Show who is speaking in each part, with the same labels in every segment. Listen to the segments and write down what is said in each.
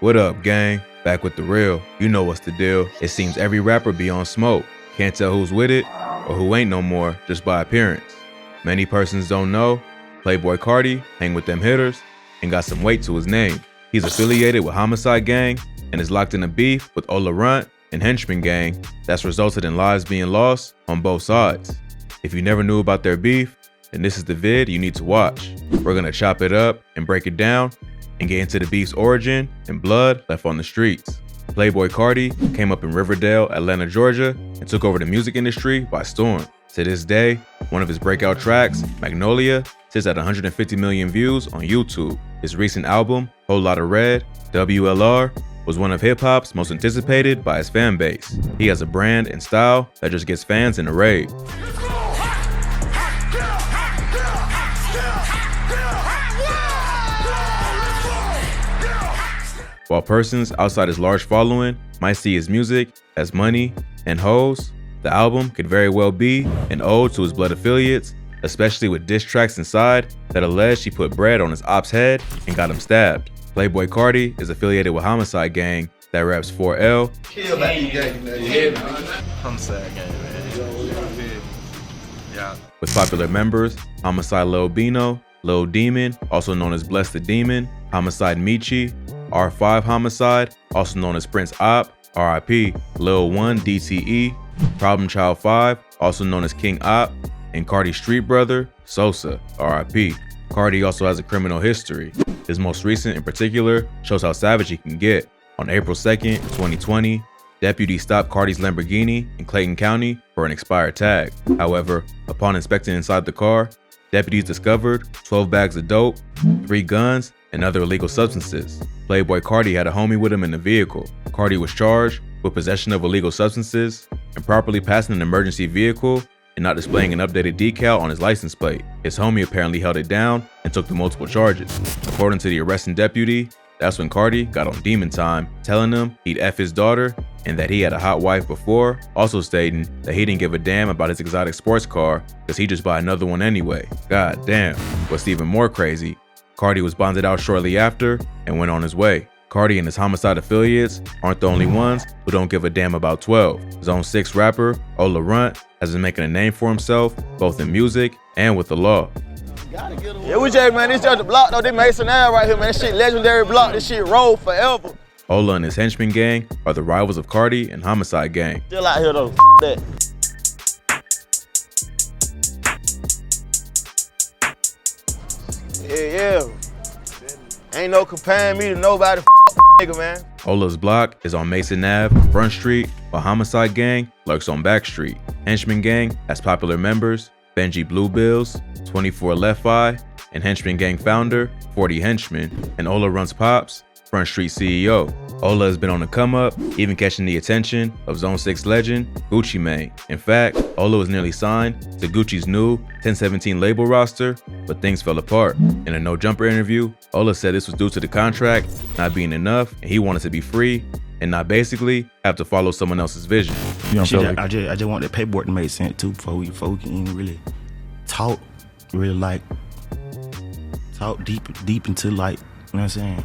Speaker 1: What up, gang? Back with the real. You know what's the deal. It seems every rapper be on smoke. Can't tell who's with it or who ain't no more just by appearance. Many persons don't know Playboi Carti hang with them hitters and got some weight to his name. He's affiliated with Homixide gang and is locked in a beef with Ola Runt and Henxhmen gang that's resulted in lives being lost on both sides. If you never knew about their beef, then this is the vid you need to watch. We're gonna chop it up and break it down and get into the beef's origin and blood left on the streets. Playboi Carti came up in Riverdale, Atlanta, Georgia, and took over the music industry by storm. To this day, one of his breakout tracks, Magnolia, sits at 150 million views on YouTube. His recent album, Whole Lotta Red, WLR, was one of hip-hop's most anticipated by his fan base. He has a brand and style that just gets fans in a rave. While persons outside his large following might see his music as money and hoes, the album could very well be an ode to his blood affiliates, especially with diss tracks inside that allege he put bread on his op's head and got him stabbed. Playboi Carti is affiliated with Homixide gang that raps 4L.
Speaker 2: Homicide gang, man. Yeah.
Speaker 1: With popular members Homicide Lil Bino, Lil Demon, also known as Bless the Demon, Homicide Michi, R5 Homicide, also known as Prince Op, RIP, Lil 1 DTE, Problem Child 5, also known as King Op, and Carti's street brother, Sosa, RIP. Carti also has a criminal history. His most recent in particular shows how savage he can get. On April 2nd, 2020, deputies stopped Carti's Lamborghini in Clayton County for an expired tag. However, upon inspecting inside the car, deputies discovered 12 bags of dope, 3 guns, and other illegal substances. Playboi Carti had a homie with him in the vehicle. Carti was charged with possession of illegal substances, improperly passing an emergency vehicle, and not displaying an updated decal on his license plate. His homie apparently held it down and took the multiple charges. According to the arresting deputy, that's when Carti got on demon time, telling him he'd F his daughter and that he had a hot wife before, also stating that he didn't give a damn about his exotic sports car because he just buy another one anyway. God damn. What's even more crazy, Carti was bonded out shortly after and went on his way. Carti and his Homicide affiliates aren't the only ones who don't give a damn about 12. Zone 6 rapper Ola Runt has been making a name for himself both in music and with the law.
Speaker 3: Yeah, we just, man, this just the block though, this Mason Ave right here, man. This shit legendary block, this shit roll forever.
Speaker 1: Ola and his Henxhmen gang are the rivals of Carti and Homicide gang.
Speaker 3: Still out here though, that. Yeah. Ain't no comparing me to nobody, nigga, man.
Speaker 1: Ola's block is on Mason Ave, Front Street, while Homicide gang lurks on Back Street. Henxhmen gang has popular members Benji Bluebills, 24 Left Eye, and Henxhmen gang founder 40 Henxhmen, and Ola Runt's pops, Front Street CEO. Ola has been on the come up, even catching the attention of Zone 6 legend Gucci Mane. In fact, Ola was nearly signed to Gucci's new 1017 label roster, but things fell apart. In a No Jumper interview, Ola said this was due to the contract not being enough and he wanted to be free and not basically have to follow someone else's vision.
Speaker 4: You know, I just want that paperwork to make sense too before we can even really talk, talk deep into, like, you know what I'm saying,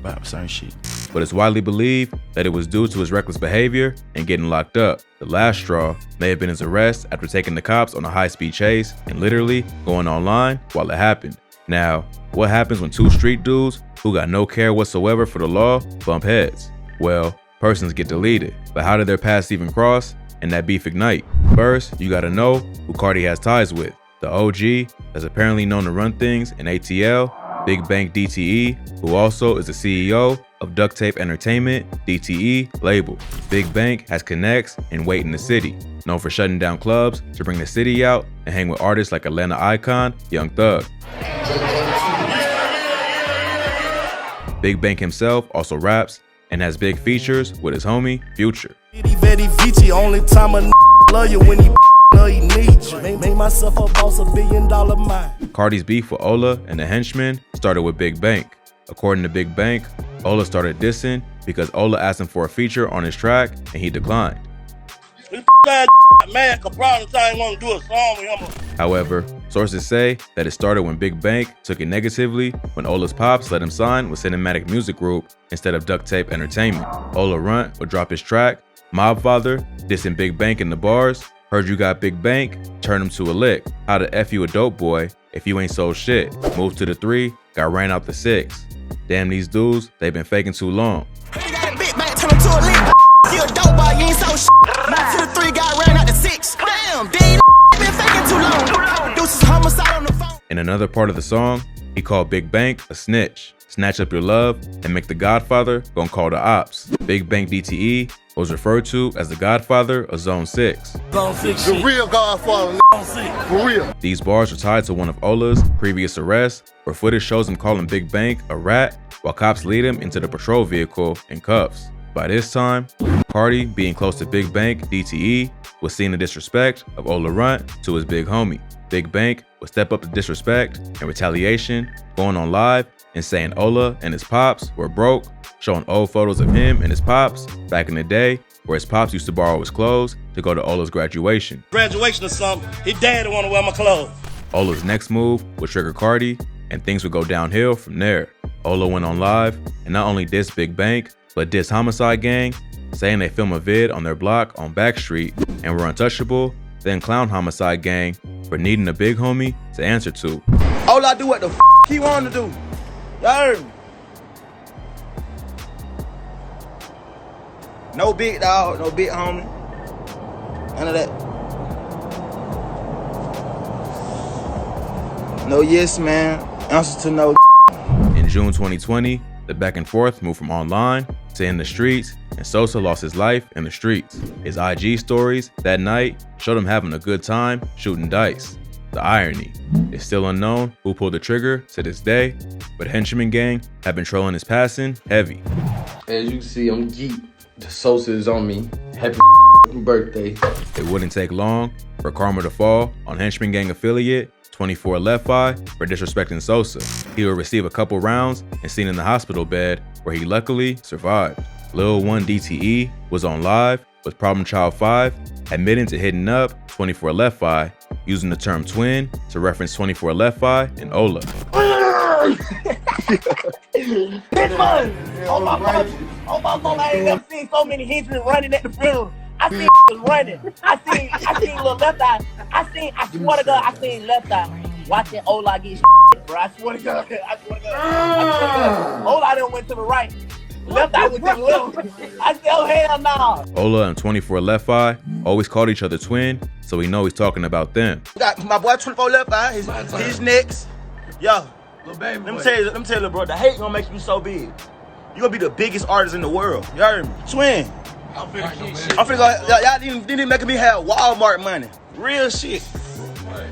Speaker 4: about certain shit.
Speaker 1: But it's widely believed that it was due to his reckless behavior and getting locked up. The last straw may have been his arrest after taking the cops on a high-speed chase and literally going online while it happened. Now, what happens when two street dudes who got no care whatsoever for the law bump heads? Well, persons get deleted, but how did their paths even cross and that beef ignite? First, you gotta know who Carti has ties with. The OG that's apparently known to run things in ATL, Big Bank DTE, who also is the CEO of Duct Tape Entertainment DTE label. Big Bank has connects and weight in the city, known for shutting down clubs to bring the city out and hang with artists like Atlanta icon Young Thug. Big Bank himself also raps and has big features with his homie Future.
Speaker 5: Only time a love you when he needs you. Made myself a boss, $1 billion mind.
Speaker 1: Carti's beef with Ola and the Henxhmen started with Big Bank. According to Big Bank, Ola started dissing because Ola asked him for a feature on his track and he declined.
Speaker 5: Man, Cabral ain't want to do a song with him.
Speaker 1: However, Sources say that it started when Big Bank took it negatively when Ola's pops let him sign with Cinematic Music Group instead of Duct Tape Entertainment. Ola Runt would drop his track, Mob Father, dissing Big Bank in the bars. Heard you got Big Bank, turn him to a lick. How to F you a dope boy if you ain't sold shit. Moved to the 3, got ran out the 6. Damn these dudes, they been faking too long.
Speaker 5: You got a big bank, turn him to a lick. You a dope boy, you ain't so shit. Moved to the 3, got ran out the 6. Damn, they ain't been faking too long. Deuces homicide on the phone.
Speaker 1: In another part of the song, he called Big Bank a snitch. Snatch up your love and make the Godfather gon' call the ops. Big Bank DTE was referred to as the Godfather of Zone 6.
Speaker 5: Zone 6
Speaker 3: The real Godfather,
Speaker 5: Zone 6.
Speaker 3: for real.
Speaker 1: These bars are tied to one of Ola's previous arrests, where footage shows him calling Big Bank a rat while cops lead him into the patrol vehicle in cuffs. By this time, Carti, being close to Big Bank DTE, was seeing the disrespect of Ola Runt to his big homie. Big Bank would step up to disrespect and retaliation, going on live and saying Ola and his pops were broke, showing old photos of him and his pops back in the day where his pops used to borrow his clothes to go to Ola's graduation.
Speaker 5: Graduation or something, his dad want to wear my clothes.
Speaker 1: Ola's next move would trigger Carti, and things would go downhill from there. Ola went on live and not only dissed Big Bank, but dissed Homixide Gang, saying they film a vid on their block on Backstreet and were untouchable, then clown Homixide Gang for needing a big homie to answer to.
Speaker 3: All I do what the he want to do. Y'all heard me? No big dog, no big homie. None of that. No yes man, answer to no.
Speaker 1: In June 2020, the back and forth moved from online to in the streets, and Sosa lost his life in the streets. His IG stories that night showed him having a good time shooting dice. The irony is still unknown who pulled the trigger to this day, but Henxhmen Gang have been trolling his passing heavy.
Speaker 6: As you can see, I'm geek. The Sosa is on me. Happy birthday.
Speaker 1: It wouldn't take long for karma to fall on Henxhmen Gang affiliate 24 Left Eye for disrespecting Sosa. He would receive a couple rounds and seen in the hospital bed where he luckily survived. Lil 1 DTE was on live with Problem Child 5 admitting to hitting up 24 Left Eye, using the term twin to reference 24 Left Eye and Ola.
Speaker 5: This month, on my phone, I ain't never seen so many Henxhmen running at the funeral. I seen was running. I seen little Left Eye. I swear to God, I seen Left Eye watching Ola get bro. I swear to God. Ola done went to the right. Left Eye went to the left. I said, oh hell no.
Speaker 1: Ola and 24 Left Eye always called each other twin, so we know he's talking about them.
Speaker 3: Got my boy 24 Left Eye, his next. Yo, let me tell you, bro, the hate gonna make you so big. You gonna be the biggest artist in the world. You heard me? Twin. I'm finna y'all didn't make me have Walmart money. Real shit.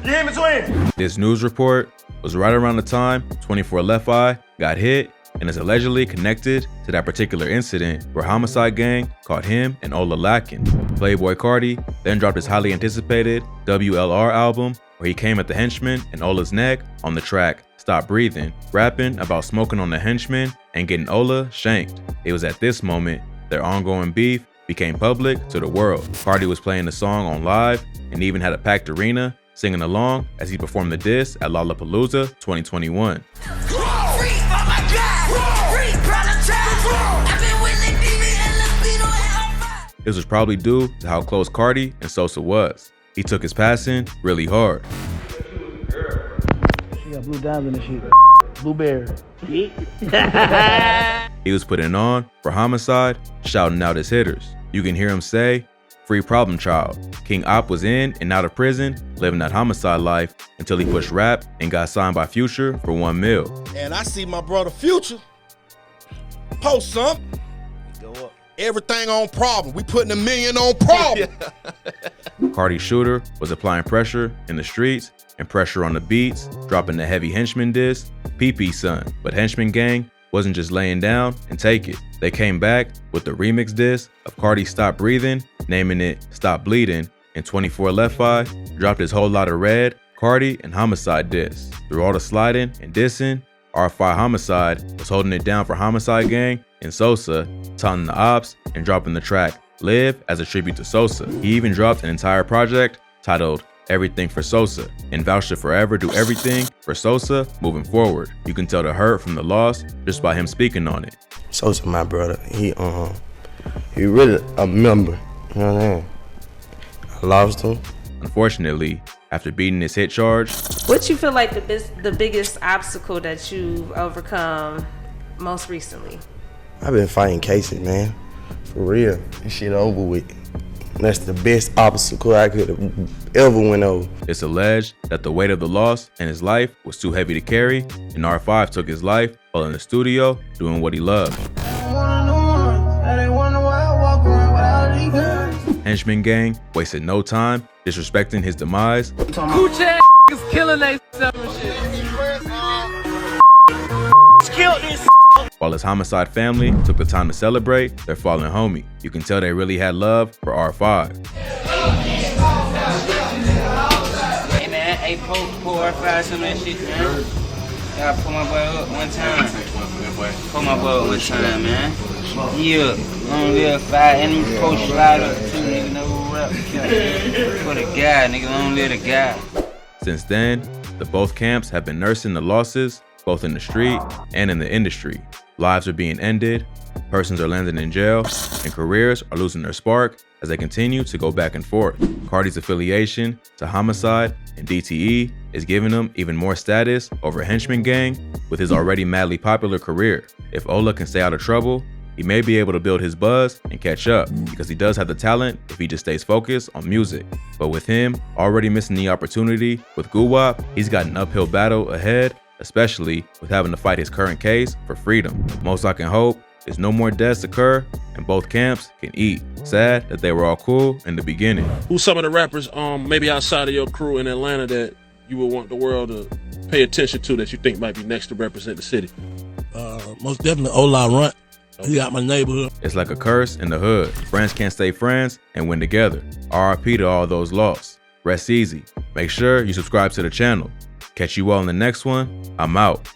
Speaker 3: You hear me, twin?
Speaker 1: This news report was right around the time 24 Left Eye got hit and is allegedly connected to that particular incident where Homixide Gang caught him and Ola lacking. Playboi Carti then dropped his highly anticipated WLR album where he came at the Henxhmen and Ola's neck on the track Stop Breathing, rapping about smoking on the Henxhmen and getting Ola shanked. It was at this moment their ongoing beef became public to the world. Carti was playing the song on live and even had a packed arena singing along as he performed the diss at Lollapalooza 2021. This was probably due to how close Carti and Sosa was. He took his passing really hard.
Speaker 7: She got blue diamonds and shit. Blueberry.
Speaker 1: He was putting on for Homixide, shouting out his hitters. You can hear him say, "Free Problem Child." King Op was in and out of prison, living that Homixide life until he pushed rap and got signed by Future for $1 million.
Speaker 8: And I see my brother Future post something.
Speaker 3: Go up.
Speaker 8: Everything on Problem. We putting $1 million on Problem.
Speaker 1: Carti's shooter was applying pressure in the streets and pressure on the beats, dropping the heavy Henxhmen diss, PP Son. But Henxhmen Gang wasn't just laying down and take it. They came back with the remix diss of Carti Stop Breathing, naming it Stop Bleeding, and 24 Left Eye dropped his Whole Lotta Red, Carti, and Homixide diss. Through all the sliding and dissing, R5 Homixide was holding it down for Homixide Gang and Sosa, taunting the ops and dropping the track Live as a tribute to Sosa. He even dropped an entire project titled everything for Sosa, and vouched to forever do everything for Sosa moving forward. You can tell the hurt from the loss just by him speaking on it.
Speaker 9: Sosa, my brother, he really a member, you know what I mean? I lost him.
Speaker 1: Unfortunately, after beating his hit charge,
Speaker 10: what you feel like the biggest obstacle that you've overcome most recently?
Speaker 9: I've been fighting cases, man. For real. This shit over with. That's the best obstacle I could have ever went over.
Speaker 1: It's alleged that the weight of the loss in his life was too heavy to carry, and R5 took his life while in the studio doing what he loved. Henxhmen gang wasted no time disrespecting his demise.
Speaker 11: Coochie is killing they shit.
Speaker 3: Kill this.
Speaker 1: While his Homixide family took the time to celebrate their fallen homie. You can tell they really had love for R5.
Speaker 11: Hey man, hey pull R5 some of that shit, man. Gotta pull my boy up one time. Pull my boy up one time, man. Yeah, long live 5 and post slide up 2 nigga no rap. For the guy, nigga, long live the guy.
Speaker 1: Since then, the both camps have been nursing the losses, both in the street and in the industry. Lives are being ended, persons are landing in jail, and careers are losing their spark as they continue to go back and forth. Carti's affiliation to Homixide and DTE is giving him even more status over Henxhmen gang with his already madly popular career. If Ola can stay out of trouble, he may be able to build his buzz and catch up because he does have the talent if he just stays focused on music. But with him already missing the opportunity with Guwap, he's got an uphill battle ahead, especially with having to fight his current case for freedom. Most I can hope is no more deaths occur and both camps can eat. Sad that they were all cool in the beginning.
Speaker 8: Who's some of the rappers, maybe outside of your crew in Atlanta that you would want the world to pay attention to that you think might be next to represent the city?
Speaker 7: Most definitely Ola Runt. He got my neighborhood.
Speaker 1: It's like a curse in the hood. Friends can't stay friends and win together. RIP to all those lost. Rest easy. Make sure you subscribe to the channel. Catch you all in the next one. I'm out.